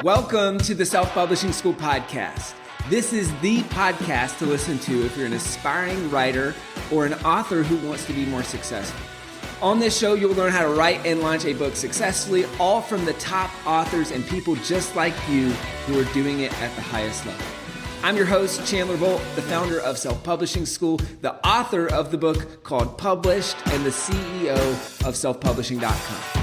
Welcome to the Self-Publishing School podcast. This is the podcast to listen to if you're an aspiring writer or an author who wants to be more successful. On this show, you'll learn how to write and launch a book successfully, all from the top authors and people just like you who are doing it at the highest level. I'm your host, Chandler Bolt, the founder of Self-Publishing School, the author of the book called Published, and the CEO of selfpublishing.com.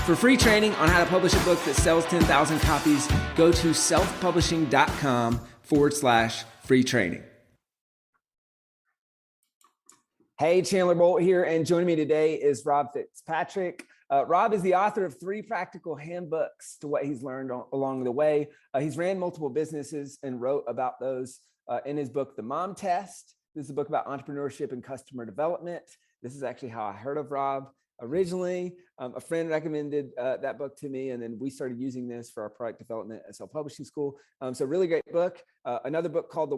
For free training on how to publish a book that sells 10,000 copies, go to selfpublishing.com/free training. Hey, Chandler Bolt here, and joining me today is Rob Fitzpatrick. Rob is the author of 3 practical handbooks to what he's learned along the way. He's ran multiple businesses and wrote about those in his book, The Mom Test. This is a book about entrepreneurship and customer development. This is actually how I heard of Rob originally. A friend recommended that book to me, and then we started using this for our product development at Self-Publishing School. So really great book. Another book called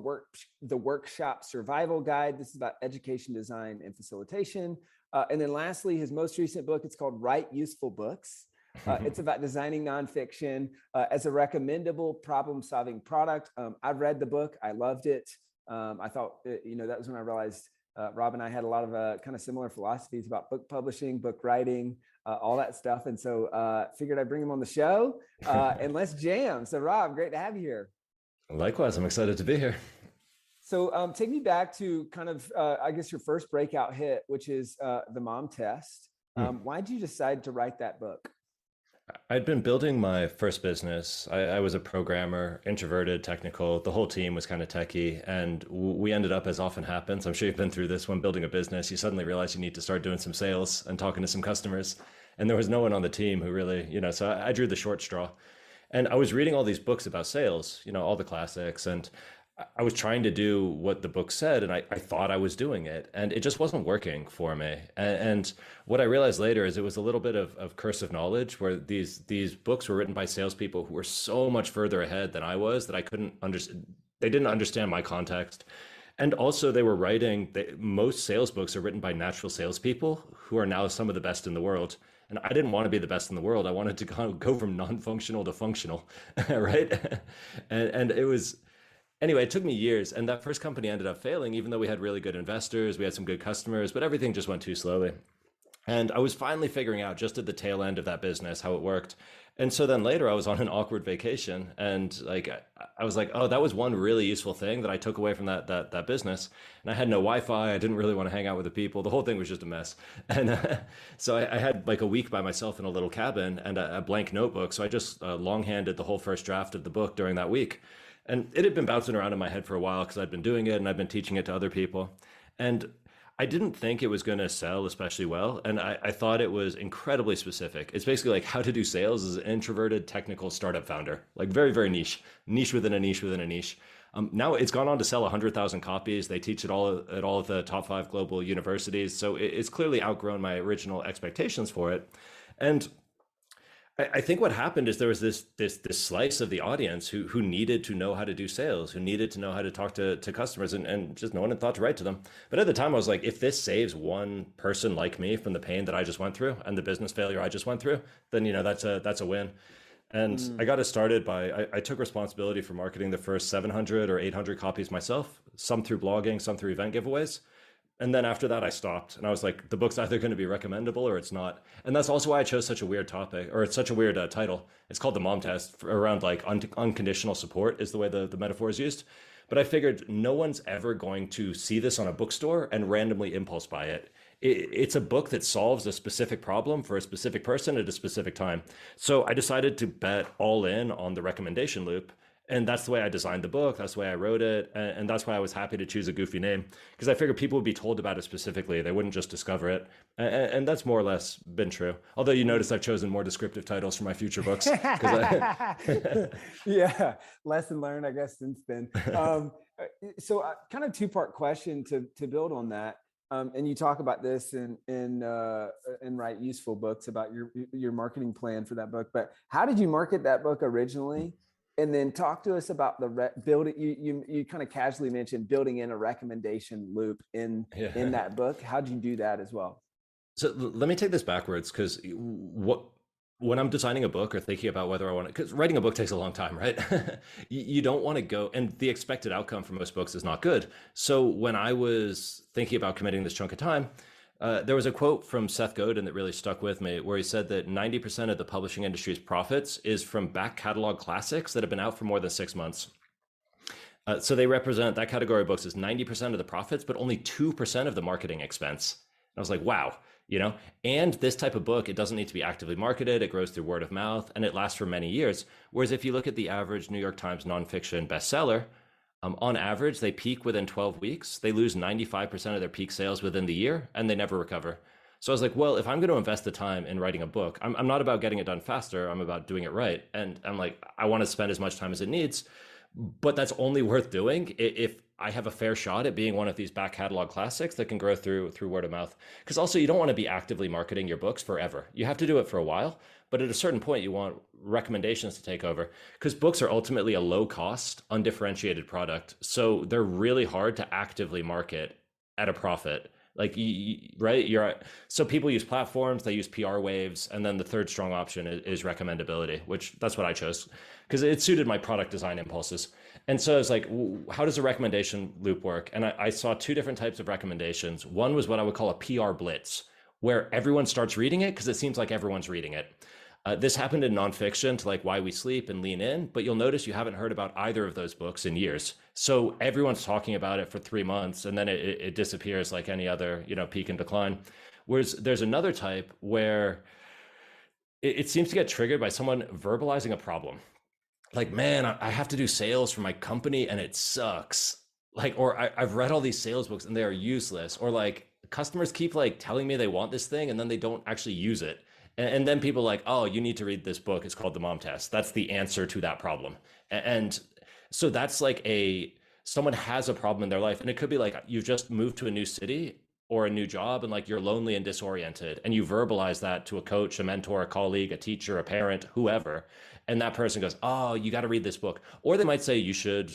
The Workshop Survival Guide. This is about education, design, and facilitation. And then lastly, his most recent book, it's called Write Useful Books. It's about designing nonfiction as a recommendable problem-solving product. I read the book. I loved it. I thought, that was when I realized Rob and I had a lot of kind of similar philosophies about book publishing, book writing, all that stuff. And so figured I'd bring him on the show and let's jam. So Rob, great to have you here. Likewise, I'm excited to be here. So take me back to kind of, I guess, your first breakout hit, which is The Mom Test. Why did you decide to write that book? I'd been building my first business. I was a programmer, introverted, technical. The whole team was kind of techie. And we ended up, as often happens, I'm sure you've been through this, when building a business, you suddenly realize you need to start doing some sales and talking to some customers. And there was no one on the team who really, so I drew the short straw. And I was reading all these books about sales, all the classics. And I was trying to do what the book said, and I thought I was doing it, and it just wasn't working for me. And what I realized later is it was a little bit of curse of knowledge, where these books were written by salespeople who were so much further ahead than I was that I couldn't understand. They didn't understand my context. And also they were most sales books are written by natural salespeople who are now some of the best in the world. And I didn't want to be the best in the world. I wanted to go from non-functional to functional, right? And it was... Anyway, it took me years, and that first company ended up failing, even though we had really good investors, we had some good customers, but everything just went too slowly. And I was finally figuring out just at the tail end of that business how it worked. And so then later I was on an awkward vacation, and I was like, oh, that was one really useful thing that I took away from that business. And I had no Wi-Fi. I didn't really want to hang out with the people. The whole thing was just a mess. And so I had like a week by myself in a little cabin and a blank notebook. So I just long-handed the whole first draft of the book during that week. And it had been bouncing around in my head for a while because I'd been doing it and I'd been teaching it to other people. And I didn't think it was going to sell especially well. And I thought it was incredibly specific. It's basically like how to do sales as an introverted technical startup founder, like very, very niche within a niche within a niche. Now it's gone on to sell 100,000 copies. They teach it all at all of the top 5 global universities. So it's clearly outgrown my original expectations for it. And I think what happened is there was this slice of the audience who needed to know how to do sales, who needed to know how to talk to customers, and just no one had thought to write to them. But at the time I was like, if this saves one person like me from the pain that I just went through and the business failure I just went through, then that's a win. And I got it started by, I took responsibility for marketing the first 700 or 800 copies myself, some through blogging, some through event giveaways. And then after that, I stopped, and I was like, the book's either going to be recommendable or it's not. And that's also why I chose such a weird topic, or it's such a weird title. It's called The Mom Test, around like unconditional support is the way the metaphor is used. But I figured no one's ever going to see this on a bookstore and randomly impulse buy it. It's a book that solves a specific problem for a specific person at a specific time. So I decided to bet all in on the recommendation loop. And that's the way I designed the book. That's the way I wrote it. And that's why I was happy to choose a goofy name, because I figured people would be told about it specifically. They wouldn't just discover it. And that's more or less been true. Although you notice I've chosen more descriptive titles for my future books. Yeah, lesson learned, I guess, since then. So kind of 2-part question to build on that. And you talk about this in Write Useful Books about your marketing plan for that book. But how did you market that book originally? And then talk to us about the building. You kind of casually mentioned building in a recommendation loop in that book. How did you do that as well? So let me take this backwards, because when I'm designing a book or thinking about whether I want to, because writing a book takes a long time, right? You don't want to go, and the expected outcome for most books is not good. So when I was thinking about committing this chunk of time, there was a quote from Seth Godin that really stuck with me, where he said that 90% of the publishing industry's profits is from back catalog classics that have been out for more than 6 months. So they represent that category of books as 90% of the profits, but only 2% of the marketing expense. And I was like, wow, and this type of book, it doesn't need to be actively marketed. It grows through word of mouth and it lasts for many years. Whereas if you look at the average New York Times nonfiction bestseller, on average, they peak within 12 weeks. They lose 95% of their peak sales within the year and they never recover. So I was like, well, if I'm going to invest the time in writing a book, I'm not about getting it done faster. I'm about doing it right. And I'm like, I want to spend as much time as it needs. But that's only worth doing if I have a fair shot at being one of these back catalog classics that can grow through word of mouth. Because also you don't want to be actively marketing your books forever. You have to do it for a while, but at a certain point you want recommendations to take over, because books are ultimately a low cost, undifferentiated product. So they're really hard to actively market at a profit. Like, right? So people use platforms, they use PR waves, and then the third strong option is recommendability, which that's what I chose because it suited my product design impulses. And so I was like, how does a recommendation loop work? And I saw two different types of recommendations. One was what I would call a PR blitz, where everyone starts reading it because it seems like everyone's reading it. This happened in nonfiction to like Why We Sleep and Lean In, but you'll notice you haven't heard about either of those books in years. So everyone's talking about it for 3 months and then it disappears like any other, peak and decline. Whereas there's another type where it seems to get triggered by someone verbalizing a problem. Like, man, I have to do sales for my company and it sucks. Like, or I've read all these sales books and they are useless. Or like customers keep like telling me they want this thing and then they don't actually use it. And then people are like, oh, you need to read this book. It's called The Mom Test. That's the answer to that problem. And so that's like someone has a problem in their life. And it could be like you've just moved to a new city or a new job and like you're lonely and disoriented. And you verbalize that to a coach, a mentor, a colleague, a teacher, a parent, whoever. And that person goes, oh, you got to read this book. Or they might say you should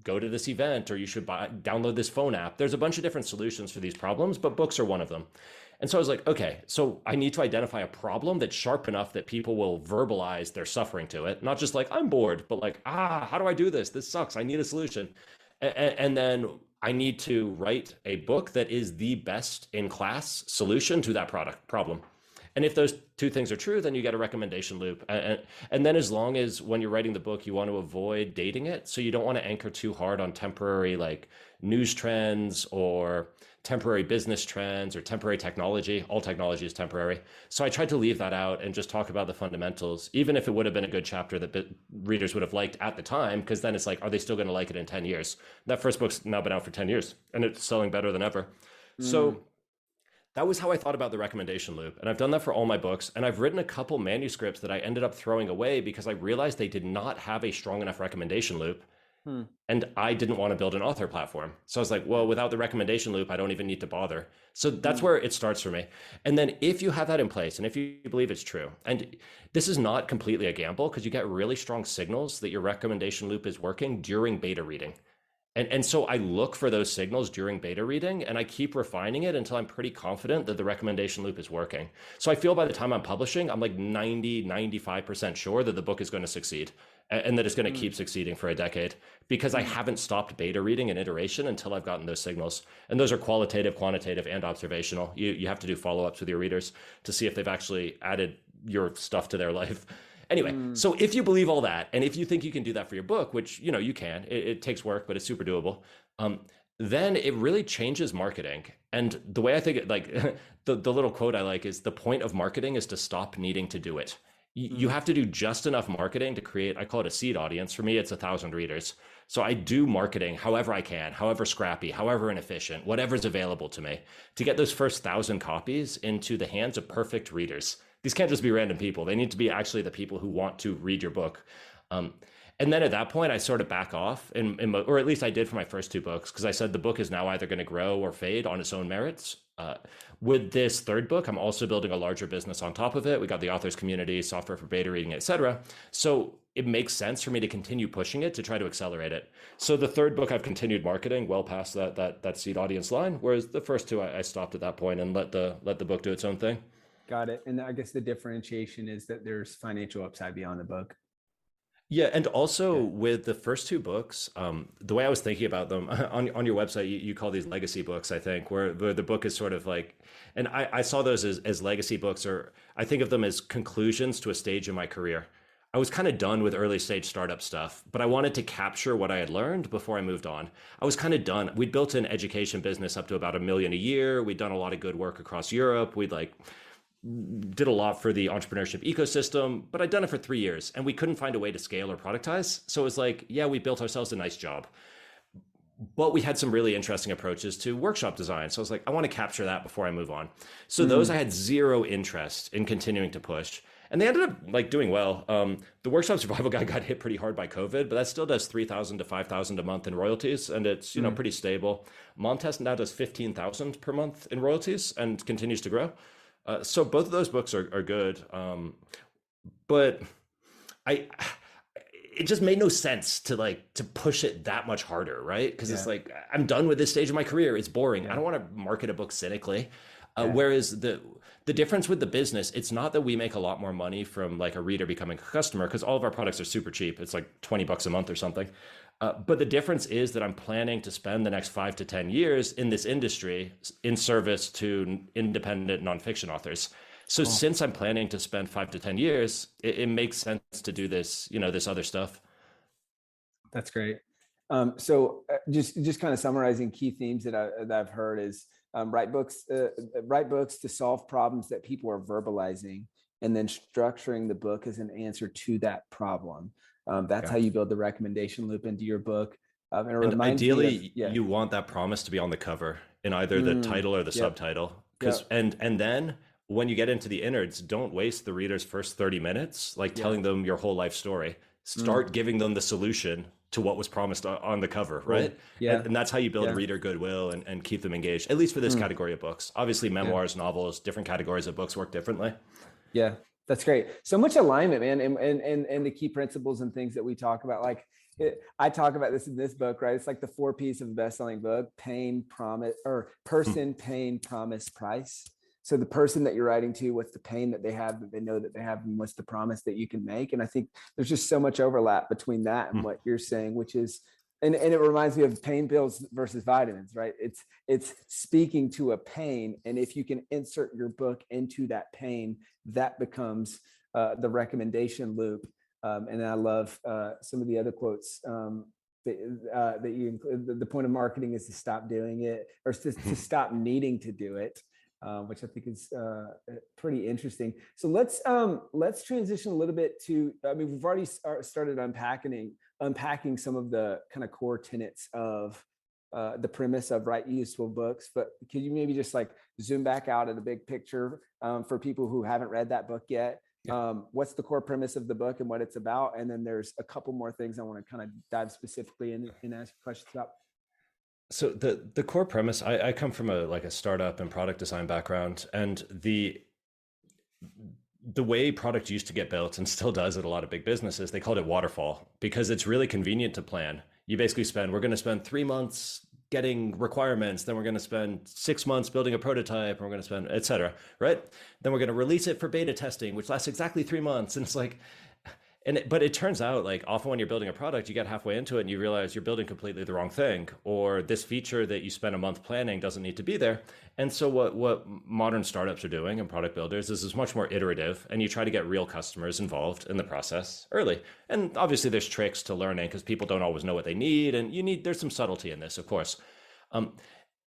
go to this event or you should download this phone app. There's a bunch of different solutions for these problems, but books are one of them. And so I was like, okay, so I need to identify a problem that's sharp enough that people will verbalize their suffering to it. Not just like, I'm bored, but like, how do I do this? This sucks. I need a solution. And then I need to write a book that is the best in class solution to that problem. And if those two things are true, then you get a recommendation loop. And then as long as when you're writing the book, you want to avoid dating it. So you don't want to anchor too hard on temporary like news trends or temporary business trends or temporary technology. All technology is temporary. So I tried to leave that out and just talk about the fundamentals, even if it would have been a good chapter that readers would have liked at the time, because then it's like, are they still going to like it in 10 years? That first book's now been out for 10 years and it's selling better than ever. So that was how I thought about the recommendation loop. And I've done that for all my books. And I've written a couple manuscripts that I ended up throwing away because I realized they did not have a strong enough recommendation loop. And I didn't want to build an author platform. So I was like, well, without the recommendation loop, I don't even need to bother. So that's where it starts for me. And then if you have that in place and if you believe it's true, and this is not completely a gamble because you get really strong signals that your recommendation loop is working during beta reading. And so I look for those signals during beta reading and I keep refining it until I'm pretty confident that the recommendation loop is working. So I feel by the time I'm publishing, I'm like 95% sure that the book is going to succeed and that it's going to keep succeeding for a decade because I haven't stopped beta reading and iteration until I've gotten those signals. And those are qualitative, quantitative, and observational. You have to do follow-ups with your readers to see if they've actually added your stuff to their life. Anyway, so if you believe all that, and if you think you can do that for your book, which, you can, it takes work, but it's super doable, then it really changes marketing. And the way I think it, like the little quote I like is the point of marketing is to stop needing to do it. You have to do just enough marketing to create, I call it a seed audience. For me, it's 1,000 readers. So I do marketing however I can, however scrappy, however inefficient, whatever's available to me to get those first 1,000 copies into the hands of perfect readers. These can't just be random people. They need to be actually the people who want to read your book. And then at that point, I sort of back off, or at least I did for my first two books, because I said the book is now either going to grow or fade on its own merits. With this third book, I'm also building a larger business on top of it. We got the authors community, software for beta reading, etc. So it makes sense for me to continue pushing it to try to accelerate it. So the third book, I've continued marketing well past that seed audience line, whereas the first two, I stopped at that point and let the book do its own thing. Got it. And I guess the differentiation is that there's financial upside beyond the book. Yeah, and also Yeah. with the first two books, the way I was thinking about them on your website, you call these legacy books, I think, where the book is sort of like, and I saw those as legacy books, or I think of them as conclusions to a stage in my career. I was kind of done with early stage startup stuff, but I wanted to capture what I had learned before I moved on. I was kind of done. We'd built an education business up to about 1 million a year. We'd done a lot of good work across Europe. We'd like did a lot for the entrepreneurship ecosystem, but I'd done it for 3 years and we couldn't find a way to scale or productize. So it was like, yeah, we built ourselves a nice job, but we had some really interesting approaches to workshop design. So I was like, I want to capture that before I move on. So those I had zero interest in continuing to push. And they ended up like doing well. The workshop survival guy got hit pretty hard by COVID, but that still does 3,000 to 5,000 a month in royalties, and it's pretty stable. Montest now does 15,000 per month in royalties and continues to grow. So both of those books are good, but I it just made no sense to push it that much harder, right? Because it's Yeah. like I'm done with this stage of my career. It's boring. I Yeah. don't want to market a book cynically. Yeah. Whereas the difference with the business, it's not that we make a lot more money from like a reader becoming a customer, because all of our products are super cheap. It's like $20 a month or something. But the difference is that I'm planning to spend the next 5 to 10 years in this industry in service to independent nonfiction authors. So Cool. since I'm planning to spend 5 to 10 years, it makes sense to do this, this other stuff. That's great. Just kind of summarizing key themes that I've heard is write books to solve problems that people are verbalizing, and then structuring the book as an answer to that problem. That's Yeah. how you build the recommendation loop into your book. And it And reminds me of, ideally, yeah. you want that promise to be on the cover in either the title or the Yep. subtitle. Because Yep. and then when you get into the innards, don't waste the reader's first 30 minutes like Yeah. telling them your whole life story. Start giving them the solution to what was promised on the cover, Cool. right? Yeah. And that's how you build Yeah. reader goodwill and keep them engaged, at least for this category of books. Obviously, Yeah. memoirs, novels, different categories of books work differently. Yeah, that's great. So much alignment, man, and the key principles and things that we talk about. Like I talk about this in this book, right? It's like the 4 P's of a best-selling book: pain, promise, or person, pain, promise, price. So the person that you're writing to, what's the pain that they have that they know that they have, and what's the promise that you can make? And I think there's just so much overlap between that and what you're saying, which is, and it reminds me of pain pills versus vitamins, right? It's speaking to a pain, and if you can insert your book into that pain, that becomes the recommendation loop. And I love some of the other quotes that you include. The point of marketing is to stop doing it, or to stop needing to do it, which I think is pretty interesting. So let's transition a little bit to. I mean, we've already started unpacking some of the kind of core tenets of the premise of write useful books, but could you maybe just like zoom back out at the big picture for people who haven't read that book yet? What's the core premise of the book and what it's about? And then there's a couple more things I want to kind of dive specifically in and ask questions about. So the core premise, I come from a startup and product design background, and the way product used to get built and still does at a lot of big businesses, they called it waterfall because it's really convenient to plan. You basically we're going to spend 3 months getting requirements, then we're going to spend 6 months building a prototype, and we're going to spend, et cetera, right? Then we're going to release it for beta testing, which lasts exactly 3 months. And it's like, but it turns out like often when you're building a product, you get halfway into it and you realize you're building completely the wrong thing, or this feature that you spent a month planning doesn't need to be there. And so what modern startups are doing and product builders is much more iterative, and you try to get real customers involved in the process early. And obviously there's tricks to learning because people don't always know what they need, and there's some subtlety in this, of course.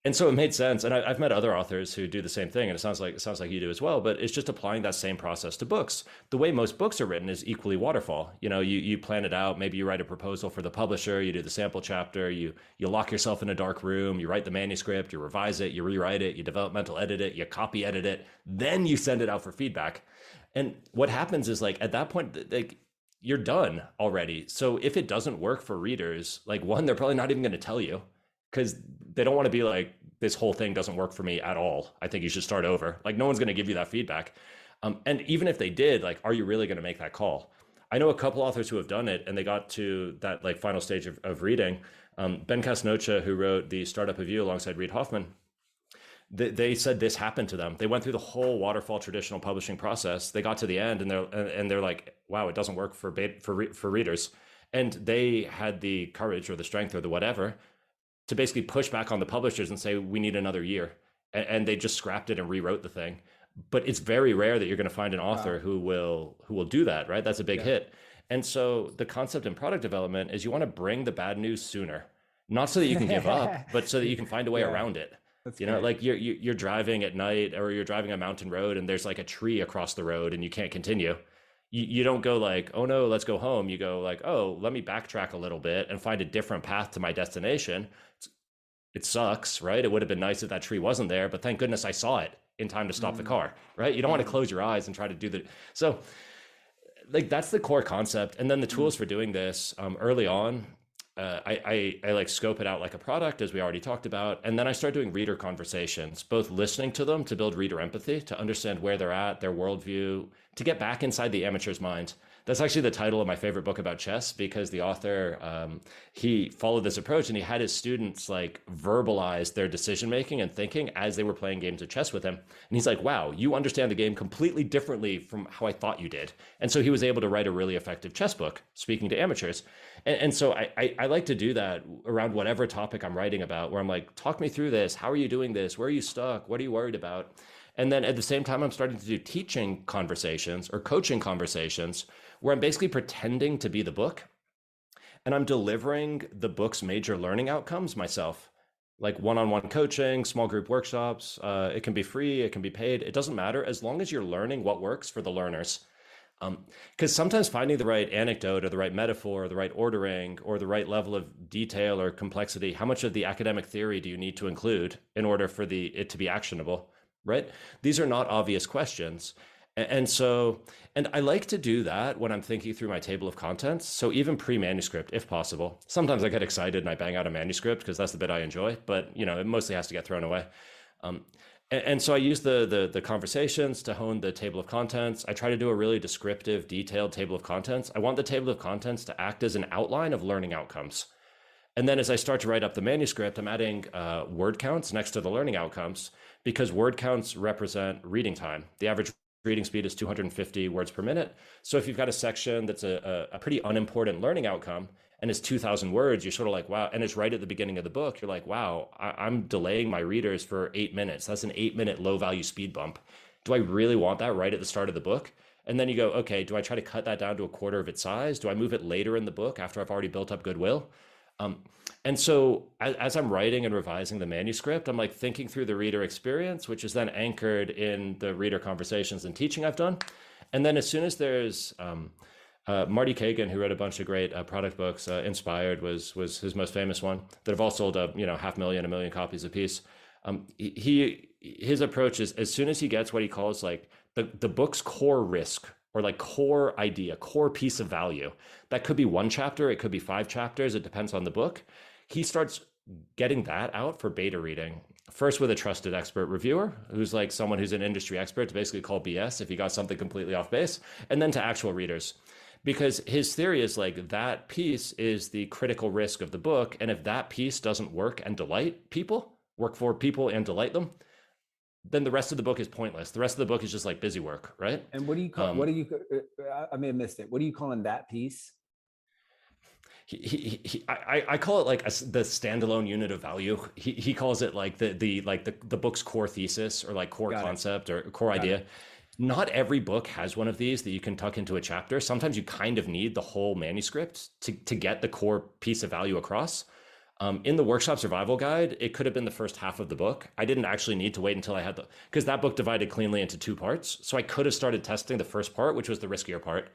And so it made sense. And I've met other authors who do the same thing, and it sounds like you do as well. But it's just applying that same process to books. The way most books are written is equally waterfall. You plan it out. Maybe you write a proposal for the publisher. You do the sample chapter. You lock yourself in a dark room. You write the manuscript. You revise it. You rewrite it. You developmental edit it. You copy edit it. Then you send it out for feedback. And what happens is like at that point, like you're done already. So if it doesn't work for readers, like one, they're probably not even going to tell you, because they don't want to be like, this whole thing doesn't work for me at all. I think you should start over. Like no one's going to give you that feedback. And even if they did, like, are you really going to make that call? I know a couple authors who have done it and they got to that like final stage of reading. Ben Casnocha, who wrote The Startup Review alongside Reid Hoffman, They said this happened to them. They went through the whole waterfall traditional publishing process. They got to the end, and they're like, wow, it doesn't work for readers. And they had the courage or the strength or the whatever to basically push back on the publishers and say, we need another year. And they just scrapped it and rewrote the thing. But it's very rare that you're going to find an author who will do that, right? That's a big hit. And so the concept in product development is you want to bring the bad news sooner, not so that you can give up, but so that you can find a way around it. That's great. Like you're driving at night, or you're driving a mountain road and there's like a tree across the road and you can't continue. You don't go like, oh no, let's go home. You go like, oh, let me backtrack a little bit and find a different path to my destination. It sucks, right? It would have been nice if that tree wasn't there, but thank goodness I saw it in time to stop the car, right? You don't want to close your eyes and try to do the, so like, that's the core concept. And then the tools for doing this early on, I like scope it out like a product, as we already talked about. And then I start doing reader conversations, both listening to them to build reader empathy, to understand where they're at, their worldview, to get back inside the amateur's mind. That's actually the title of my favorite book about chess, because the author, he followed this approach and he had his students like verbalize their decision making and thinking as they were playing games of chess with him. And he's like, wow, you understand the game completely differently from how I thought you did. And so he was able to write a really effective chess book, speaking to amateurs. And so I like to do that around whatever topic I'm writing about, where I'm like, talk me through this. How are you doing this? Where are you stuck? What are you worried about? And then at the same time, I'm starting to do teaching conversations or coaching conversations where I'm basically pretending to be the book, and I'm delivering the book's major learning outcomes myself, like one-on-one coaching, small group workshops. It can be free, it can be paid. It doesn't matter, as long as you're learning what works for the learners. Because sometimes finding the right anecdote or the right metaphor or the right ordering or the right level of detail or complexity, how much of the academic theory do you need to include in order for it to be actionable, right? These are not obvious questions. And I like to do that when I'm thinking through my table of contents. So even pre-manuscript, if possible. Sometimes I get excited and I bang out a manuscript because that's the bit I enjoy, but it mostly has to get thrown away. And so I use the conversations to hone the table of contents. I try to do a really descriptive, detailed table of contents. I want the table of contents to act as an outline of learning outcomes. And then as I start to write up the manuscript, I'm adding word counts next to the learning outcomes, because word counts represent reading time. The average reading speed is 250 words per minute. So if you've got a section that's a pretty unimportant learning outcome and it's 2,000 words, you're sort of like, wow. And it's right at the beginning of the book. You're like, wow, I'm delaying my readers for 8 minutes. That's an 8-minute low value speed bump. Do I really want that right at the start of the book? And then you go, okay, do I try to cut that down to a quarter of its size? Do I move it later in the book after I've already built up goodwill? And so as I'm writing and revising the manuscript, I'm like thinking through the reader experience, which is then anchored in the reader conversations and teaching I've done. And then as soon as there's Marty Kagan, who wrote a bunch of great product books, Inspired was his most famous one, that have all sold 500,000, 1 million copies a piece. His approach is, as soon as he gets what he calls like the book's core risk, or like core idea, core piece of value. That could be 1 chapter, it could be 5 chapters, it depends on the book. He starts getting that out for beta reading. First with a trusted expert reviewer, who's like someone who's an industry expert, to basically call BS if he got something completely off base, and then to actual readers. Because his theory is like, that piece is the critical risk of the book, and if that piece doesn't work for people and delight them, then the rest of the book is pointless. The rest of the book is just like busy work, right? And what do you call, I may have missed it. What are you calling that piece? I call it like the standalone unit of value. He calls it like the book's core thesis, or like core concept or core idea. Not every book has one of these that you can tuck into a chapter. Sometimes you kind of need the whole manuscript to get the core piece of value across. In the workshop survival guide, it could have been the first half of the book. I didn't actually need to wait until I had because that book divided cleanly into 2 parts. So I could have started testing the first part, which was the riskier part.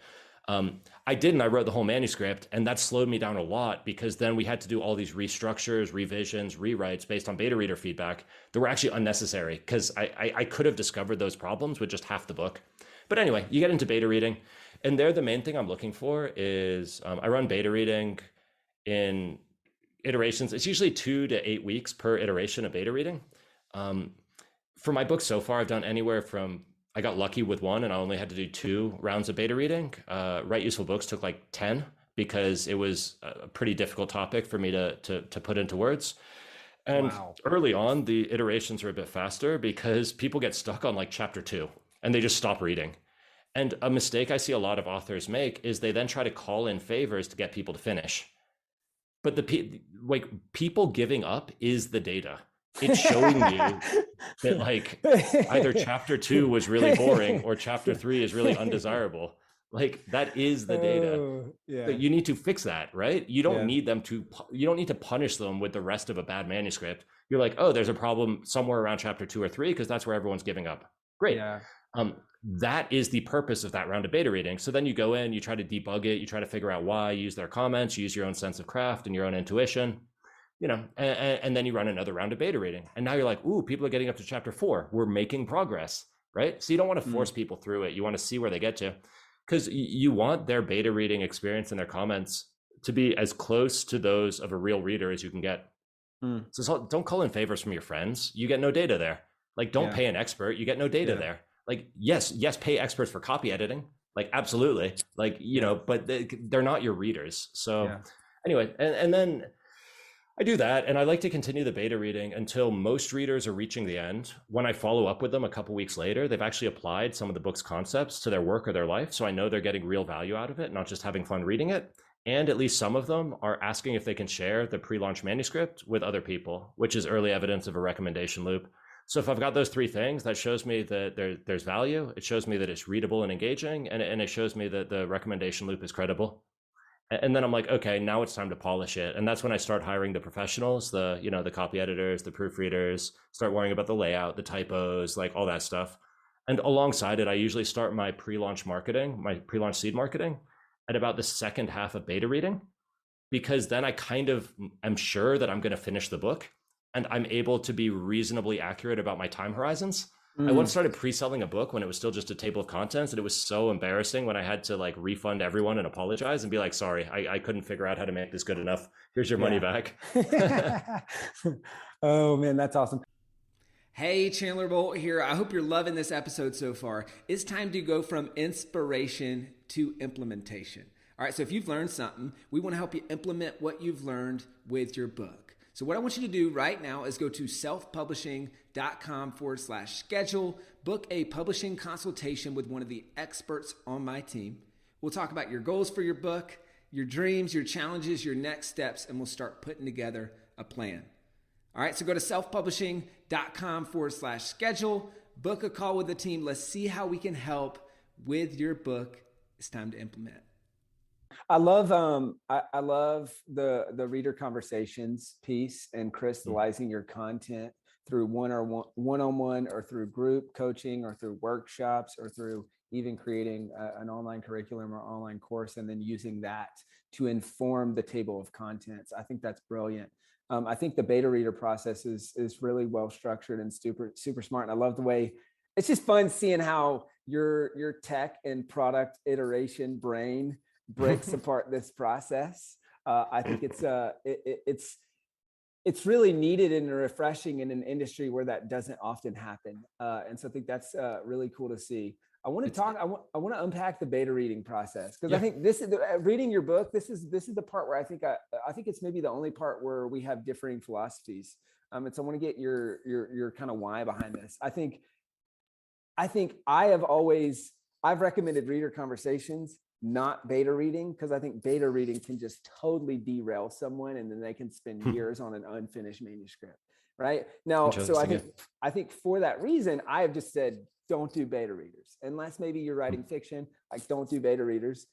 I didn't. I wrote the whole manuscript, and that slowed me down a lot, because then we had to do all these restructures, revisions, rewrites based on beta reader feedback that were actually unnecessary, because I could have discovered those problems with just half the book. But anyway, you get into beta reading, and there the main thing I'm looking for is I run beta reading in iterations. It's usually 2 to 8 weeks per iteration of beta reading. For my book so far, I've done anywhere from, I got lucky with 1 and I only had to do 2 rounds of beta reading. Write Useful Books took like 10, because it was a pretty difficult topic for me to put into words. And Wow. early on, the iterations are a bit faster because people get stuck on like chapter 2 and they just stop reading. And a mistake I see a lot of authors make is they then try to call in favors to get people to finish. But like people giving up is the data. It's showing you that like either chapter 2 was really boring or chapter 3 is really undesirable. Like that is the data. Oh, So yeah. you need to fix that, right? You don't Yeah. need them to, you don't need to punish them with the rest of a bad manuscript. You're like, oh, there's a problem somewhere around chapter 2 or 3 because that's where everyone's giving up. Great. Yeah. That is the purpose of that round of beta reading. So then you go in, you try to debug it, you try to figure out why, use their comments, use your own sense of craft and your own intuition, and then you run another round of beta reading. And now you're like, ooh, people are getting up to chapter 4. We're making progress, right? So you don't want to force people through it. You want to see where they get to, because you want their beta reading experience and their comments to be as close to those of a real reader as you can get. So don't call in favors from your friends. You get no data there. Like, don't pay an expert. You get no data there. Like, yes, pay experts for copy editing. Like, absolutely. Like, but they're not your readers. So anyway, and then I do that, and I like to continue the beta reading until most readers are reaching the end. When I follow up with them a couple weeks later, they've actually applied some of the book's concepts to their work or their life. So I know they're getting real value out of it, not just having fun reading it. And at least some of them are asking if they can share the pre-launch manuscript with other people, which is early evidence of a recommendation loop. So if I've got those 3 things, that shows me that there's value. It shows me that it's readable and engaging, and it shows me that the recommendation loop is credible. And then I'm like, okay, now it's time to polish it. And that's when I start hiring the professionals, the copy editors, the proofreaders, start worrying about the layout, the typos, like all that stuff. And alongside it, I usually start my pre-launch marketing, my pre-launch seed marketing at about the second half of beta reading, because then I kind of am sure that I'm going to finish the book and I'm able to be reasonably accurate about my time horizons. I once started pre-selling a book when it was still just a table of contents, and it was so embarrassing when I had to like refund everyone and apologize and be like, sorry, I couldn't figure out how to make this good enough. Here's your money back. Oh man, that's awesome. Hey, Chandler Bolt here. I hope you're loving this episode so far. It's time to go from inspiration to implementation. All right, so if you've learned something, we want to help you implement what you've learned with your book. So what I want you to do right now is go to selfpublishing.com/schedule, book a publishing consultation with one of the experts on my team. We'll talk about your goals for your book, your dreams, your challenges, your next steps, and we'll start putting together a plan. All right, so go to selfpublishing.com/schedule, book a call with the team. Let's see how we can help with your book. It's time to implement. I love the reader conversations piece and crystallizing your content through one-on-one or through group coaching or through workshops or through even creating an online curriculum or online course and then using that to inform the table of contents. I think that's brilliant. I think the beta reader process is really well structured and super smart. And I love the way it's just fun seeing how your tech and product iteration brain breaks apart this process. I think it's really needed and refreshing in an industry where that doesn't often happen. And so I think that's really cool to see. I want to unpack the beta reading process because I think this is reading your book. This is the part where I think it's maybe the only part where we have differing philosophies. And so I want to get your kind of why behind this. I think I've recommended reader conversations, not beta reading, because I think beta reading can just totally derail someone and then they can spend years on an unfinished manuscript. Right now, so I think for that reason, I have just said, don't do beta readers unless maybe you're writing fiction. Like, don't do beta readers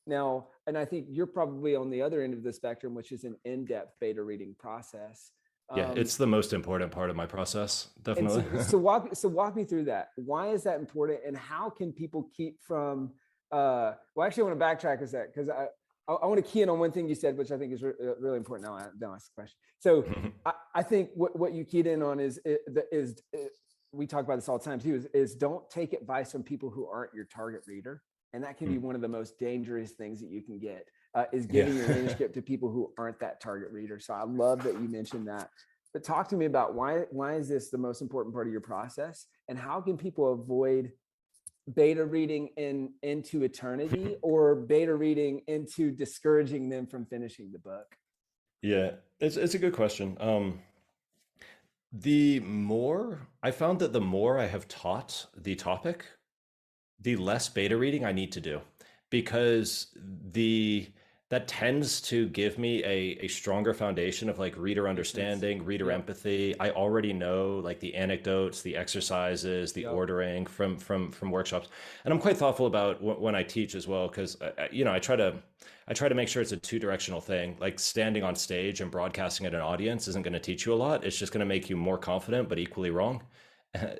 now. And I think you're probably on the other end of the spectrum, which is an in-depth beta reading process. Yeah, it's the most important part of my process, definitely. So walk me through that. Why is that important, and how can people keep from? Well, actually, I want to backtrack a sec because I want to key in on one thing you said, which I think is really important. Now, I'll ask the question. So I think what you keyed in on is we talk about this all the time too, is don't take advice from people who aren't your target reader. And that can be one of the most dangerous things that you can get, is giving your manuscript to people who aren't that target reader. So I love that you mentioned that. But talk to me about why is this the most important part of your process, and how can people avoid beta reading into eternity or beta reading into discouraging them from finishing the book? Yeah, it's a good question. I found that the more I have taught the topic, the less beta reading I need to do, because the that tends to give me a stronger foundation of like reader Makes sense. understanding, reader Yep. empathy. I already know like the anecdotes, the exercises, the Yep. ordering from workshops, and I'm quite thoughtful about when I teach as well, because I try to make sure it's a two-directional thing. Like standing on stage and broadcasting at an audience isn't going to teach you a lot. It's just going to make you more confident, but equally wrong.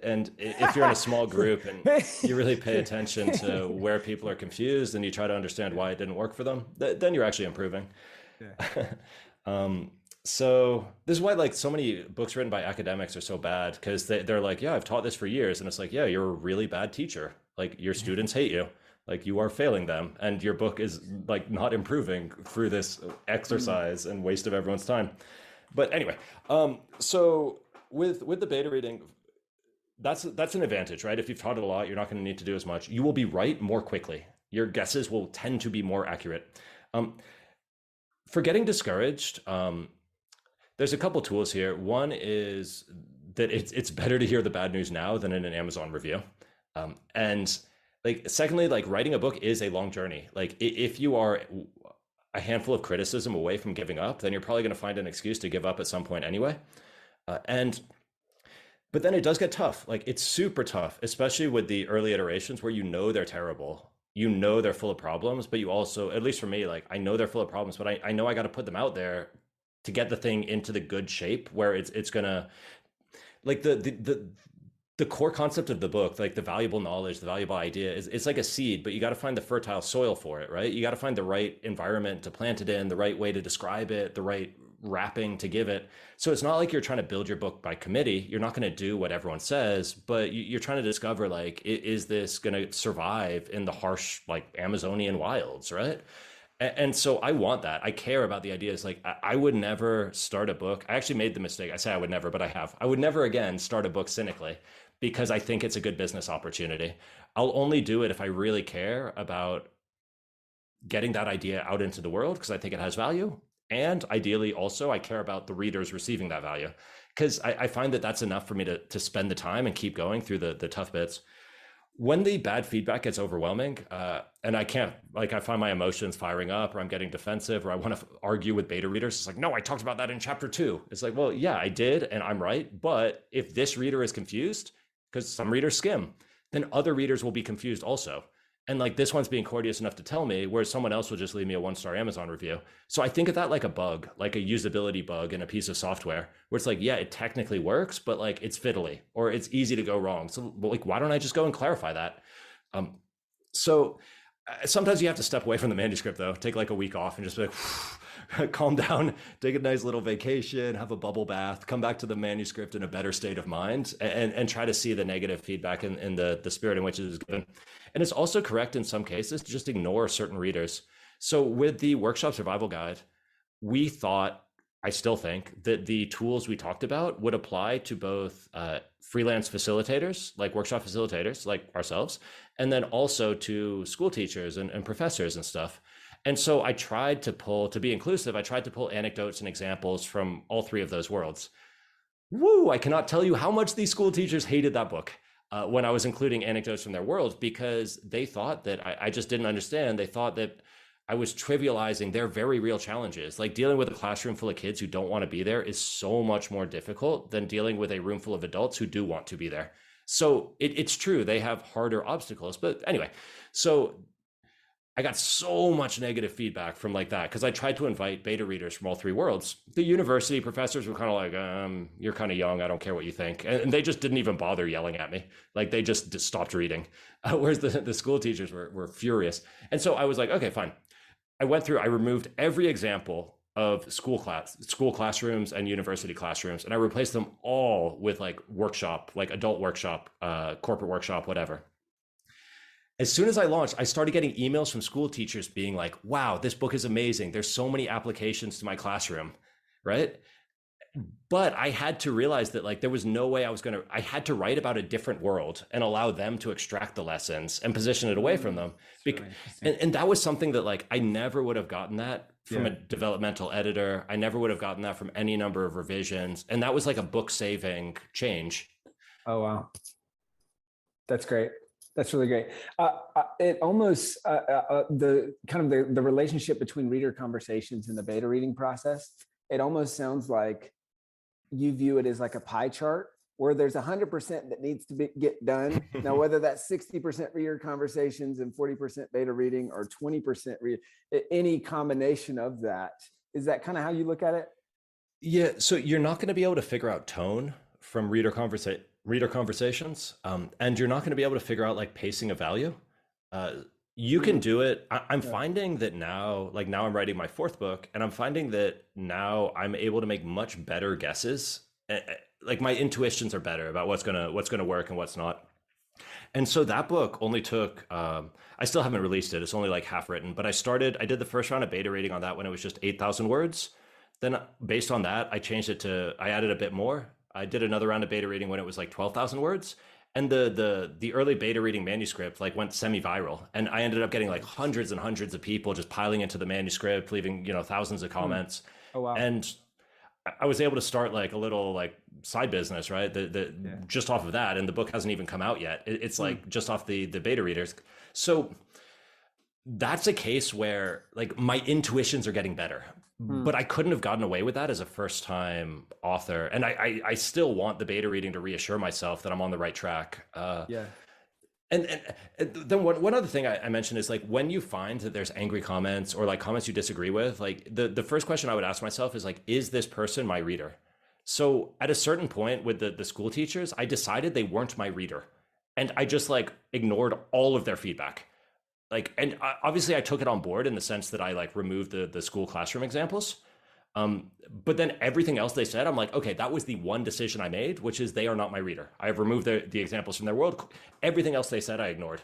And if you're in a small group and you really pay attention to where people are confused and you try to understand Yeah. why it didn't work for them, then you're actually improving. Yeah. um, so this is why like so many books written by academics are so bad, because they're like, yeah, I've taught this for years. And it's like, yeah, you're a really bad teacher. Like your students hate you. Like you are failing them and your book is like not improving through this Mm. exercise and waste of everyone's time. But anyway, so with the beta reading, that's an advantage, right? If you've taught it a lot, you're not going to need to do as much. You will be right more quickly. Your guesses will tend to be more accurate. Um, for getting discouraged, there's a couple tools here. One is that it's better to hear the bad news now than in an Amazon review. And like, secondly, like writing a book is a long journey. Like if you are a handful of criticism away from giving up, then you're probably going to find an excuse to give up at some point anyway. And but then it does get tough. Like it's super tough, especially with the early iterations where you know they're terrible. You know they're full of problems, but you also, at least for me, like I know they're full of problems, but I know I got to put them out there to get the thing into the good shape where it's gonna like the core concept of the book, like the valuable knowledge, the valuable idea is it's like a seed, but you got to find the fertile soil for it, right? You got to find the right environment to plant it in, the right way to describe it, the right wrapping to give it. So it's not like you're trying to build your book by committee. You're not going to do what everyone says, but you're trying to discover like, is this going to survive in the harsh, like Amazonian wilds, right? And so I want that. I care about the ideas. Like I would never start a book. I actually made the mistake. I say I would never, but I have. I would never again start a book cynically because I think it's a good business opportunity. I'll only do it if I really care about getting that idea out into the world because I think it has value. And ideally, also, I care about the readers receiving that value because I find that that's enough for me to spend the time and keep going through the tough bits. When the bad feedback gets overwhelming, and I can't, like, I find my emotions firing up, or I'm getting defensive, or I want to argue with beta readers. It's like, no, I talked about that in chapter 2. It's like, well, yeah, I did, and I'm right. But if this reader is confused, because some readers skim, then other readers will be confused also. And like this one's being courteous enough to tell me, whereas someone else will just leave me a 1-star Amazon review. So I think of that like a bug, like a usability bug in a piece of software, where it's like, yeah, it technically works, but like it's fiddly or it's easy to go wrong. So like, why don't I just go and clarify that? Um, so sometimes you have to step away from the manuscript though, take like a week off and just be like, calm down, take a nice little vacation, have a bubble bath, come back to the manuscript in a better state of mind, and try to see the negative feedback in the spirit in which it is given. And it's also correct in some cases to just ignore certain readers. So with the workshop survival guide, we thought, I still think that the tools we talked about would apply to both freelance facilitators, like workshop facilitators, like ourselves, and then also to school teachers and professors and stuff. And so I tried to pull, to be inclusive, I tried to pull anecdotes and examples from all three of those worlds. Woo, I cannot tell you how much these school teachers hated that book when I was including anecdotes from their worlds, because they thought that I just didn't understand. They thought that I was trivializing their very real challenges. Like dealing with a classroom full of kids who don't want to be there is so much more difficult than dealing with a room full of adults who do want to be there. So it's true, they have harder obstacles. But anyway, so I got so much negative feedback from like that because I tried to invite beta readers from all three worlds. The university professors were kind of like, you're kind of young. I don't care what you think. And they just didn't even bother yelling at me. Like they just stopped reading. Whereas the school teachers were furious. And so I was like, okay, fine. I removed every example of school classrooms and university classrooms, and I replaced them all with like workshop, like adult workshop, corporate workshop, whatever. As soon as I launched, I started getting emails from school teachers being like, wow, this book is amazing. There's so many applications to my classroom, right? But I had to realize that like there was no way I had to write about a different world and allow them to extract the lessons and position it away from them. It's really interesting. And that was something that like I never would have gotten that from a developmental editor. I never would have gotten that from any number of revisions. And that was like a book saving change. Oh, wow. That's great. That's really great. It almost the kind of the relationship between reader conversations and the beta reading process. It almost sounds like you view it as like a pie chart where there's 100% that needs to get done. Now, whether that's 60% reader conversations and 40% beta reading or 20% any combination of that, is that kind of how you look at it? Yeah, so you're not going to be able to figure out tone from reader conversations, and you're not going to be able to figure out like pacing of value. You can do it. I'm finding that now, like now I'm writing my fourth book, and I'm finding that now I'm able to make much better guesses. Like my intuitions are better about what's gonna work and what's not. And so that book only took, I still haven't released it. It's only like half written, but I did the first round of beta reading on that when it was just 8,000 words. Then based on that, I added a bit more. I did another round of beta reading when it was like 12,000 words. And the early beta reading manuscript like went semi-viral. And I ended up getting like hundreds and hundreds of people just piling into the manuscript, leaving, thousands of comments. Oh, wow. And I was able to start like a little like side business, right? Just off of that, and the book hasn't even come out yet. It's like just off the beta readers. So that's a case where like my intuitions are getting better, but I couldn't have gotten away with that as a first time author. And I still want the beta reading to reassure myself that I'm on the right track. And then one other thing I mentioned is like when you find that there's angry comments or like comments you disagree with, like the first question I would ask myself is like, is this person my reader? So at a certain point with the school teachers, I decided they weren't my reader. And I just like ignored all of their feedback. Like, and obviously I took it on board in the sense that I like removed the school classroom examples. But then everything else they said, I'm like, okay, that was the one decision I made, which is they are not my reader. I have removed the examples from their world. Everything else they said, I ignored.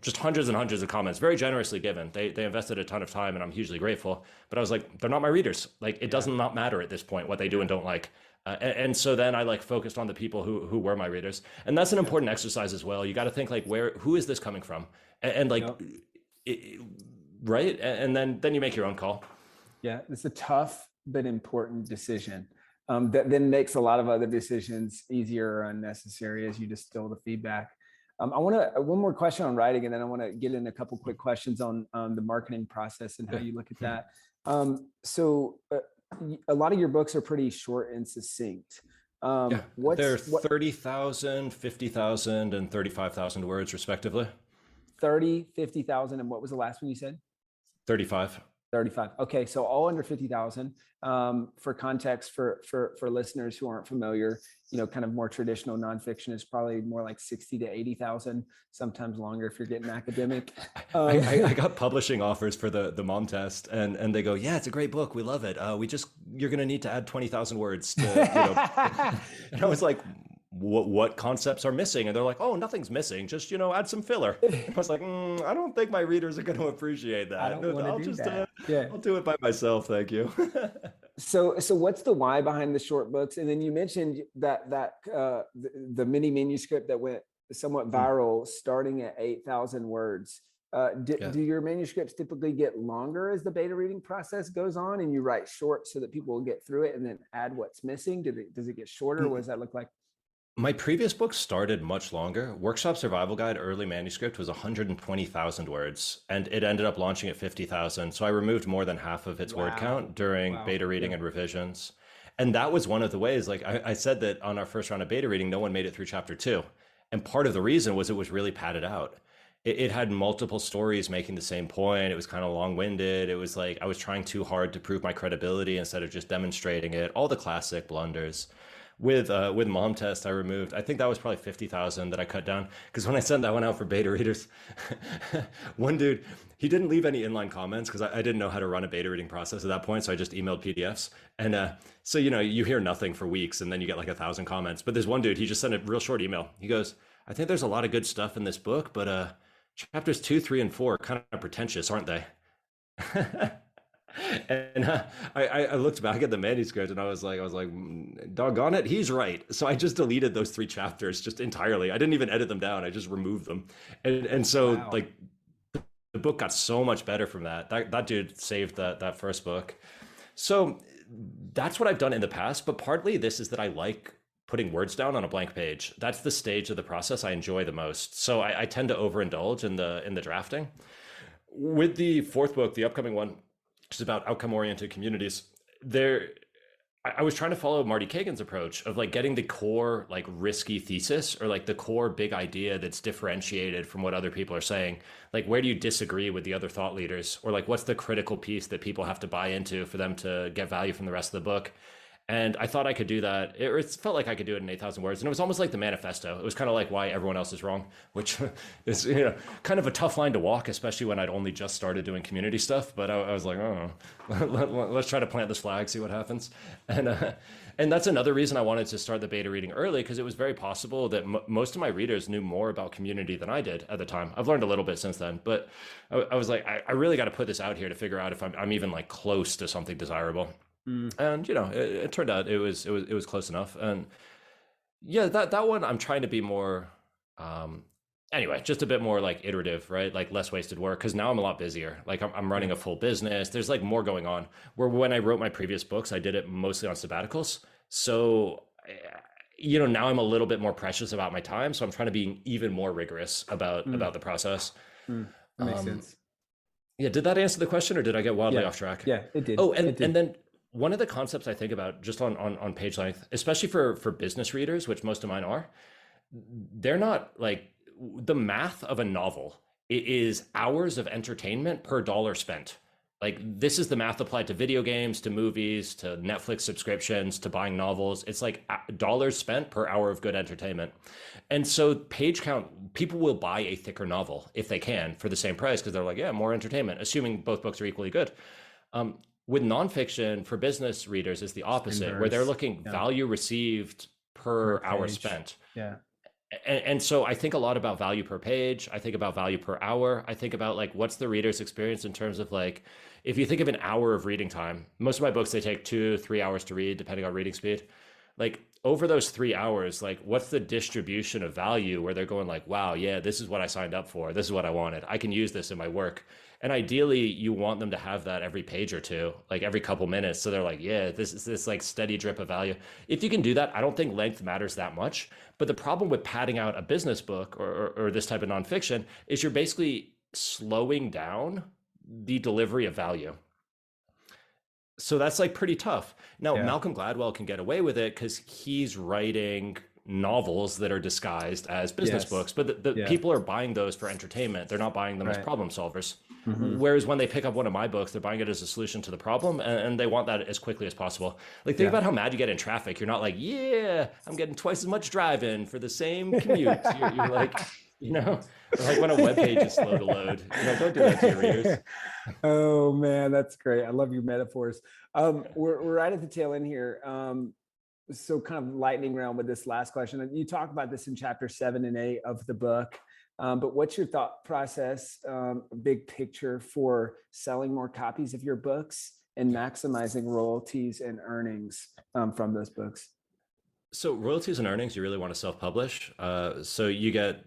Just hundreds and hundreds of comments, very generously given. They invested a ton of time and I'm hugely grateful, but I was like, they're not my readers. Like it does not matter at this point what they do and don't like. And so then I like focused on the people who were my readers. And that's an important exercise as well. You got to think like, who is this coming from? And like, right. And then you make your own call. Yeah, it's a tough but important decision that then makes a lot of other decisions easier or unnecessary as you distill the feedback. I want to one more question on writing, and then I want to get in a couple quick questions on the marketing process and how you look at that. So a lot of your books are pretty short and succinct. They're 30,000, 50,000, and 35,000 words respectively. 30, 50,000, and what was the last one you said? 35. 35. Okay, so all under 50,000. For context, for listeners who aren't familiar, kind of more traditional nonfiction is probably more like 60 to 80,000, sometimes longer if you're getting academic. I got publishing offers for the mom test, and they go, yeah, it's a great book, we love it. You're going to need to add 20,000 words to, and I was like, what concepts are missing? And they're like, oh, nothing's missing, just add some filler. I was like, I don't think my readers are going to appreciate that. I don't want to do that. I'll do it by myself, thank you. So what's the why behind the short books? And then you mentioned that the mini manuscript that went somewhat viral starting at 8,000 words. Do your manuscripts typically get longer as the beta reading process goes on, and you write short so that people will get through it and then add what's missing? Does it get shorter? What does that look like? My previous book started much longer. Workshop Survival Guide early manuscript was 120,000 words, and it ended up launching at 50,000. So I removed more than half of its word count during beta reading and revisions. And that was one of the ways, like I said that on our first round of beta reading, no one made it through chapter 2. And part of the reason was it was really padded out. It had multiple stories making the same point. It was kind of long-winded. It was like I was trying too hard to prove my credibility instead of just demonstrating it. All the classic blunders. With Mom Test, I removed, I think that was probably 50,000 that I cut down. Because when I sent that one out for beta readers, one dude, he didn't leave any inline comments because I didn't know how to run a beta reading process at that point. So I just emailed PDFs. And so, you hear nothing for weeks and then you get like 1,000 comments. But there's one dude, he just sent a real short email. He goes, I think there's a lot of good stuff in this book, but chapters 2, 3, and 4 are kind of pretentious, aren't they? And I looked back at the manuscript and I was like, doggone it, he's right. So I just deleted those 3 chapters just entirely. I didn't even edit them down. I just removed them. And so like the book got so much better from that. That dude saved that first book. So that's what I've done in the past, but partly this is that I like putting words down on a blank page. That's the stage of the process I enjoy the most. So I tend to overindulge in the drafting. With the fourth book, the upcoming one, which is about outcome-oriented communities, there I was trying to follow Marty Kagan's approach of like getting the core like risky thesis or like the core big idea that's differentiated from what other people are saying. Like where do you disagree with the other thought leaders, or like what's the critical piece that people have to buy into for them to get value from the rest of the book? And I thought I could do that. It felt like I could do it in 8,000 words. And it was almost like the manifesto. It was kind of like why everyone else is wrong, which is, kind of a tough line to walk, especially when I'd only just started doing community stuff. But I was like, oh, let's try to plant this flag, see what happens. And that's another reason I wanted to start the beta reading early, because it was very possible that most of my readers knew more about community than I did at the time. I've learned a little bit since then, but I was like, I really got to put this out here to figure out if I'm even like close to something desirable. And it turned out it was close enough. And yeah, that one I'm trying to be more anyway, just a bit more like iterative, right? Like less wasted work, because now I'm a lot busier. Like I'm running a full business. There's like more going on. Where when I wrote my previous books, I did it mostly on sabbaticals. So now I'm a little bit more precious about my time. So I'm trying to be even more rigorous about the process. That makes sense. Yeah, did that answer the question, or did I get wildly off track? Yeah, it did. Oh, and then one of the concepts I think about just on page length, especially for business readers, which most of mine are, they're not like the math of a novel. It is hours of entertainment per dollar spent. Like this is the math applied to video games, to movies, to Netflix subscriptions, to buying novels. It's like dollars spent per hour of good entertainment. And so page count, people will buy a thicker novel if they can for the same price, because they're like, yeah, more entertainment, assuming both books are equally good. With nonfiction for business readers is the opposite, where they're looking value received per hour spent. Yeah. And so I think a lot about value per page. I think about value per hour. I think about like, what's the reader's experience in terms of like, if you think of an hour of reading time, most of my books, they take 2-3 hours to read, depending on reading speed. Like over those 3 hours, like what's the distribution of value where they're going like, wow, yeah, this is what I signed up for. This is what I wanted. I can use this in my work. And ideally you want them to have that every page or two, like every couple minutes. So they're like, yeah, this is this like steady drip of value. If you can do that, I don't think length matters that much. But the problem with padding out a business book or this type of nonfiction is you're basically slowing down the delivery of value. So that's like pretty tough. Now, Malcolm Gladwell can get away with it because he's writing novels that are disguised as business books, but the people are buying those for entertainment. They're not buying them as problem solvers. Whereas when they pick up one of my books, they're buying it as a solution to the problem, and they want that as quickly as possible. Like think about how mad you get in traffic. You're not like, yeah, I'm getting twice as much driving for the same commute. You're like, like when a web page is slow to load. Don't do that to your readers. Oh man, that's great. I love your metaphors. We're right at the tail end here. So kind of lightning round with this last question. You talk about this in chapter 7 and 8 of the book, but what's your thought process, big picture for selling more copies of your books and maximizing royalties and earnings from those books? So royalties and earnings, you really want to self-publish. So you get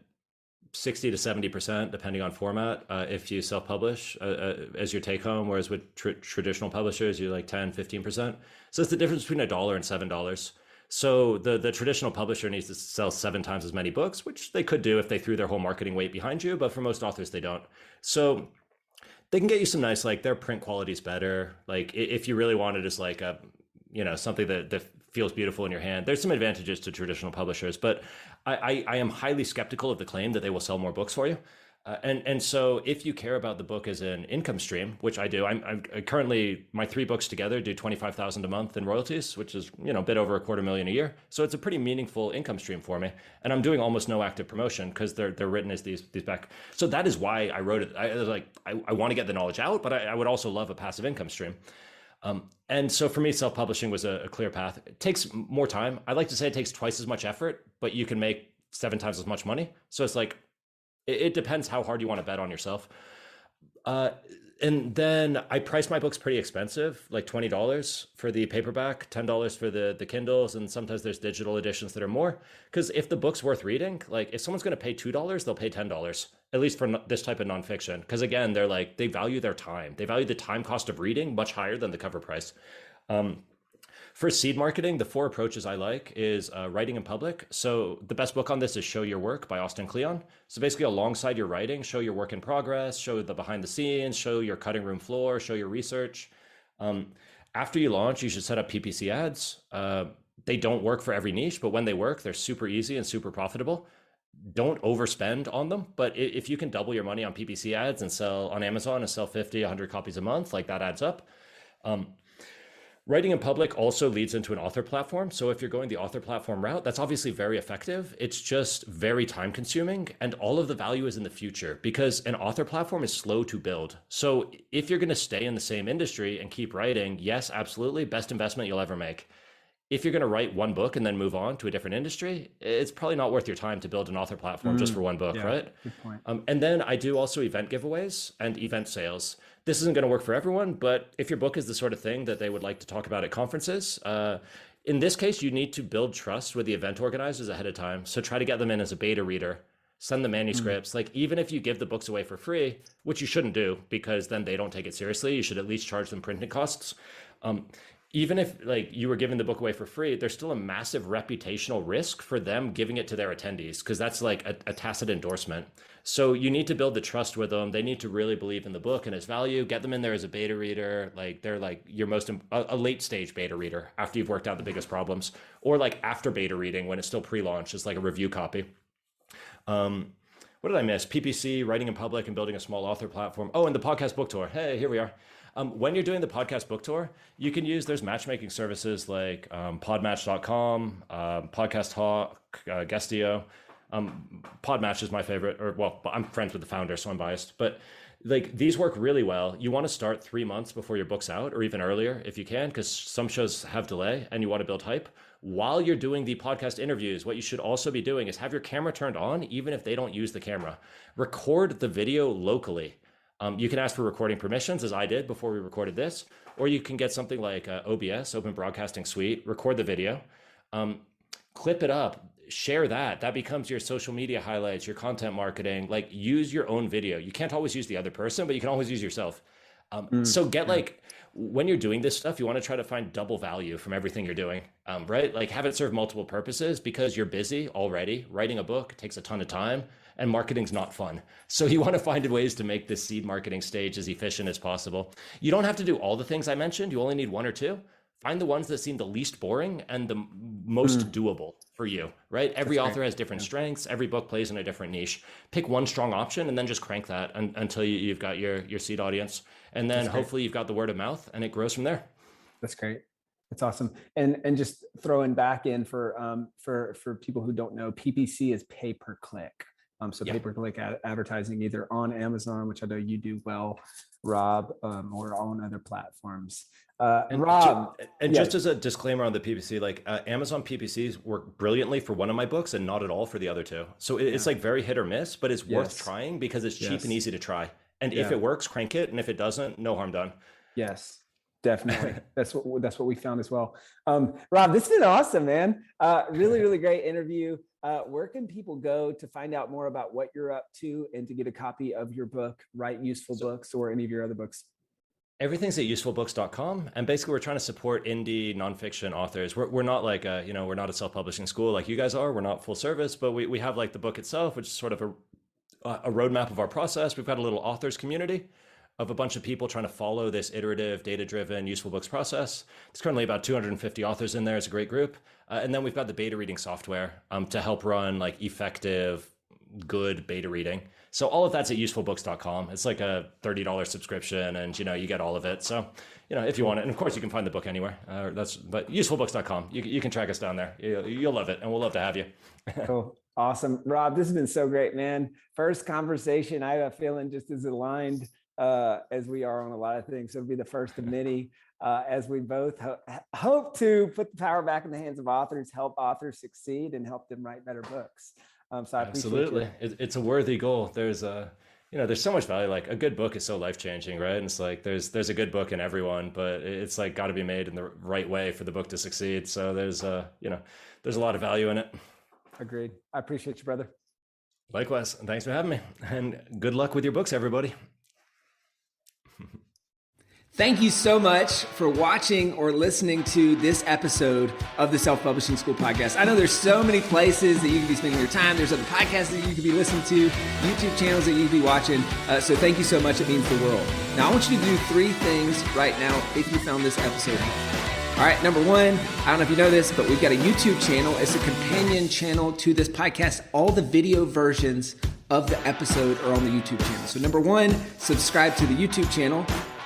60 to 70%, depending on format, if you self-publish as your take home, whereas with traditional publishers, you're like 10, 15%. So it's the difference between $1 and $7. So the traditional publisher needs to sell 7 times as many books, which they could do if they threw their whole marketing weight behind you, but for most authors, they don't. So they can get you some nice, like their print quality is better. Like if you really wanted just like a, something that feels beautiful in your hand, there's some advantages to traditional publishers, but I am highly skeptical of the claim that they will sell more books for you. And so if you care about the book as an income stream, which I do, I'm currently, my 3 books together do $25,000 a month in royalties, which is, a bit over $250,000 a year. So it's a pretty meaningful income stream for me. And I'm doing almost no active promotion because they're written as these back. So that is why I wrote it. I was like, I want to get the knowledge out, but I would also love a passive income stream. And so for me, self-publishing was a clear path. It takes more time. I like to say it takes twice as much effort, but you can make 7 times as much money. So it's like, it depends how hard you want to bet on yourself. And then I priced my books pretty expensive, like $20 for the paperback, $10 for the Kindles, and sometimes there's digital editions that are more. Because if the book's worth reading, like if someone's going to pay $2, they'll pay $10. at least for this type of nonfiction. Because again, they're like, they value their time. They value the time cost of reading much higher than the cover price. For seed marketing, the four approaches I like is writing in public. So the best book on this is Show Your Work by Austin Kleon. So basically alongside your writing, show your work in progress, show the behind the scenes, show your cutting room floor, show your research. After you launch, you should set up PPC ads. They don't work for every niche, but when they work, they're super easy and super profitable. Don't overspend on them. But if you can double your money on PPC ads and sell on Amazon and sell 50, 100 copies a month, like that adds up. Writing in public also leads into an author platform. So if you're going the author platform route, that's obviously very effective. It's just very time consuming, and all of the value is in the future because an author platform is slow to build. So if you're going to stay in the same industry and keep writing, yes, absolutely, best investment you'll ever make. If you're going to write one book and then move on to a different industry, it's probably not worth your time to build an author platform just for one book, right? Good point. And then I do also event giveaways and event sales. This isn't going to work for everyone, but if your book is the sort of thing that they would like to talk about at conferences, in this case, you need to build trust with the event organizers ahead of time. So try to get them in as a beta reader, send the manuscripts. Like even if you give the books away for free, which you shouldn't do because then they don't take it seriously, you should at least charge them printing costs. Even if like you were giving the book away for free, there's still a massive reputational risk for them giving it to their attendees because that's like a tacit endorsement. So you need to build the trust with them. They need to really believe in the book and its value. Get them in there as a beta reader. Like they're like your a late stage beta reader after you've worked out the biggest problems, or like after beta reading when it's still pre-launch, it's like a review copy. What did I miss? PPC, writing in public, and building a small author platform. Oh, and the podcast book tour. Hey, here we are. When you're doing the podcast book tour, you can there's matchmaking services like podmatch.com, Podcast Hawk, Guestio. Podmatch is my favorite, I'm friends with the founder, so I'm biased, but like these work really well. You want to start 3 months before your book's out or even earlier if you can, because some shows have delay and you want to build hype. While you're doing the podcast interviews, what you should also be doing is have your camera turned on, even if they don't use the camera. Record the video locally. You can ask for recording permissions, as I did before we recorded this, or you can get something like OBS, Open Broadcasting Suite, record the video, clip it up, share that. That becomes your social media highlights, your content marketing. Like use your own video. You can't always use the other person, but you can always use yourself. So get like, when you're doing this stuff, you want to try to find double value from everything you're doing, right? Like have it serve multiple purposes because you're busy already. Writing a book takes a ton of time and marketing's not fun. So you want to find ways to make this seed marketing stage as efficient as possible. You don't have to do all the things I mentioned. You only need one or two. Find the ones that seem the least boring and the most doable for you, right? Every author has different strengths. Every book plays in a different niche. Pick one strong option and then just crank that until you've got your seed audience. And then hopefully you've got the word of mouth and it grows from there. That's great. That's awesome. And just throwing back in for people who don't know, PPC is pay per click. Pay per click advertising either on Amazon, which I know you do well, Rob, or on other platforms. Rob, just as a disclaimer on the PPC, like Amazon PPCs work brilliantly for one of my books and not at all for the other two. So it's like very hit or miss, but it's worth trying because it's cheap and easy to try. And if it works, crank it. And if it doesn't, no harm done. Yes, definitely. That's what we found as well. Rob, this has been awesome, man. Really, really great interview. Where can people go to find out more about what you're up to and to get a copy of your book, Write Useful Books, or any of your other books? Everything's at usefulbooks.com. And basically we're trying to support indie nonfiction authors. We're not like we're not a self-publishing school like you guys are. We're not full service, but we have like the book itself, which is sort of a roadmap of our process. We've got a little authors community of a bunch of people trying to follow this iterative, data-driven, useful books process. There's currently about 250 authors in there. It's a great group. And then we've got the beta reading software to help run like effective, good beta reading. So all of that's at usefulbooks.com. It's like a $30 subscription and, you get all of it. So, if you want it, and of course you can find the book anywhere. But usefulbooks.com, you can track us down there. You'll love it and we'll love to have you. Cool. Awesome. Rob, this has been so great, man. First conversation, I have a feeling just as aligned as we are on a lot of things. So it'll be the first of many as we both hope to put the power back in the hands of authors, help authors succeed and help them write better books. So I Absolutely. It's a worthy goal. There's there's so much value. Like a good book is so life-changing, right? And it's like, there's a good book in everyone, but it's like got to be made in the right way for the book to succeed. So there's a lot of value in it. Agreed. I appreciate you, brother. Likewise. And thanks for having me. And good luck with your books, everybody. Thank you so much for watching or listening to this episode of the Self-Publishing School podcast. I know there's so many places that you can be spending your time. There's other podcasts that you could be listening to, YouTube channels that you could be watching. So thank you so much. It means the world. Now, I want you to do 3 things right now if you found this episode helpful. All right, number 1, I don't know if you know this, but we've got a YouTube channel. It's a companion channel to this podcast. All the video versions of the episode are on the YouTube channel. So number 1, subscribe to the YouTube channel.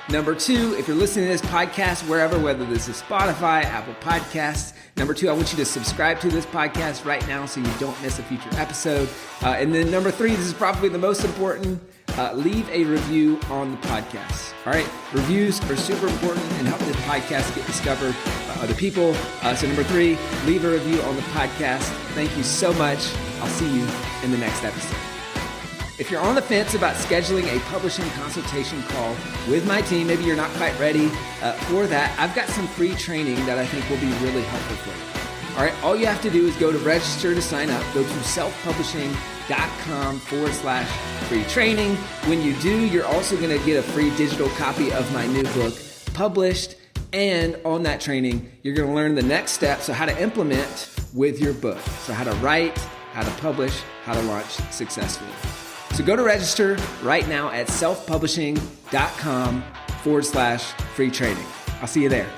Number 2, if you're listening to this podcast wherever, whether this is Spotify, Apple Podcasts, number 2, I want you to subscribe to this podcast right now so you don't miss a future episode. And then number 3, this is probably the most important, leave a review on the podcast. All right, reviews are super important and help the podcast get discovered by other people. So number 3, leave a review on the podcast. Thank you so much. I'll see you in the next episode. If you're on the fence about scheduling a publishing consultation call with my team, maybe you're not quite ready for that, I've got some free training that I think will be really helpful for you. All right, all you have to do is go to register to sign up. Go to selfpublishing.com/free training. When you do, you're also going to get a free digital copy of my new book, Published. And on that training, you're going to learn the next steps, so how to implement with your book. So how to write, how to publish, how to launch successfully. So go to register right now at selfpublishing.com/free training. I'll see you there.